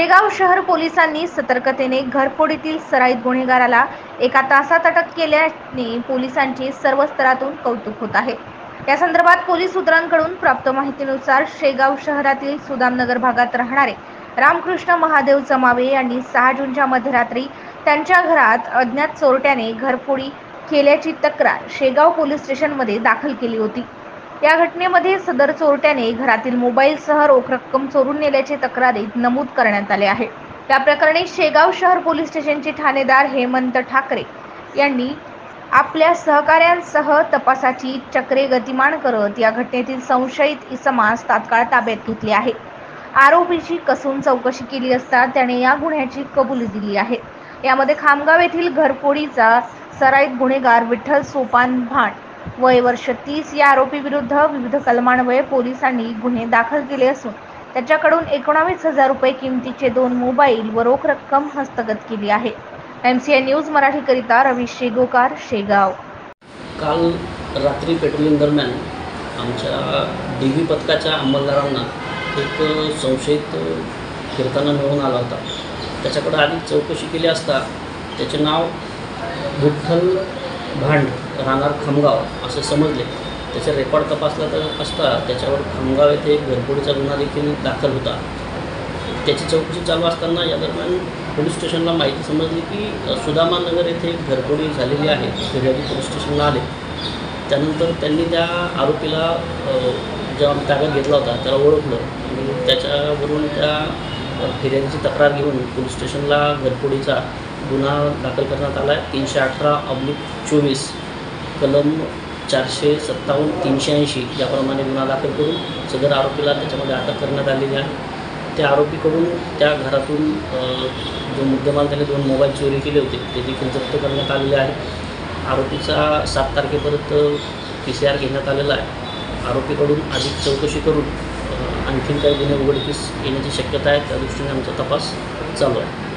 शेगाव शहर पोलिसांनी सतर्कतेने घरफोडीतील सराईत गुन्हेगाराला एका तासात अटक केल्याने पोलिसांचे सर्व स्तरातून कौतुक होत आहे। या संदर्भात पोलीस सूत्रांकडून प्राप्त माहितीनुसार शेगाव शहरातील सुदामनगर भागात राहणारे रामकृष्ण महादेव जमावे यांनी 6 जूनच्या मध्यरात्री त्यांच्या घरात अज्ञात चोरट्याने घरफोडी केल्याची तक्रार शेगाव पोलीस स्टेशनमध्ये दाखल केली होती। या घटनेमध्ये सदर चोरट्याने घरातील मोबाईलसह रोख रक्कम चोरून नेल्याचे तक्रारीत नमूद करण्यात आले आहे। या प्रकरणी शेगाव शहर पोलीस स्टेशनचे ठाणेदार हेमंत ठाकरे यांनी आपल्या सहकाऱ्यांसह तपासाची चक्रे गतिमान करत या घटनेतील संशयित इसमास तात्काळ ताब्यात घेतले आहे। आरोपीची कसून चौकशी केली असता त्याने या गुन्ह्याची कबुली दिली आहे। यामध्ये खामगाव येथील घरफोडीचा सराईत गुन्हेगार विठ्ठल सोपान भाट वय वर्ष 30 या आरोपी विरुद्ध विविध कलमान्वये पोलिसांनी गुन्हे दाखल केले असून त्याच्याकडून 19,000 रुपये किमतीचे 2 मोबाईल व रोख रक्कम हस्तगत केली आहे। MCI न्यूज मराठी करिता रवी शेगोकार, शेगाव। काल रात्री पेट्रोलिंग दरम्यान आमच्या DV पथकाच्या अंमलदारांना एक संशयित फिरताना मिळून आला होता। त्याच्याकडे आधी चौकशी केली असता त्याचे नाव विठ्ठल भांड राहणार खामगाव असे समजले। त्याचे रेकॉर्ड तपासला असता त्याच्यावर खामगाव येथे एक घरफोडीचा गुन्हा देखील दाखल होता। त्याची चौकशी चालू असताना या दरम्यान पोलीस स्टेशनला माहिती समजली की सुदामानगर येथे एक घरफोडी झालेली आहे। फिर्यादी पोलीस स्टेशनला आले। त्यानंतर त्यांनी त्या आरोपीला जेव्हा ताब्यात घेतला होता त्याला ओळखलं आणि त्याच्यावरून त्या फिर्यादीची तक्रार घेऊन पोलीस स्टेशनला घरफोडीचा गुन्हा दाखल करण्यात आला आहे। 318/24 कलम 457 380 याप्रमाणे गुन्हा दाखल करून सदर आरोपीला त्याच्यामध्ये अटक करण्यात आलेली आहे। त्या आरोपीकडून त्या घरातून जो मुद्देमाल त्याने 2 मोबाईल चोरी केले होते ते देखील जप्त करण्यात आलेले आहे। आरोपीचा 7 तारखेपर्यंत PCR घेण्यात आलेला आहे। आरोपीकडून अधिक चौकशी करून आणखीन काही गुन्हे उघडकीस येण्याची शक्यता आहे। त्या दृष्टीने आमचा तपास चालू आहे।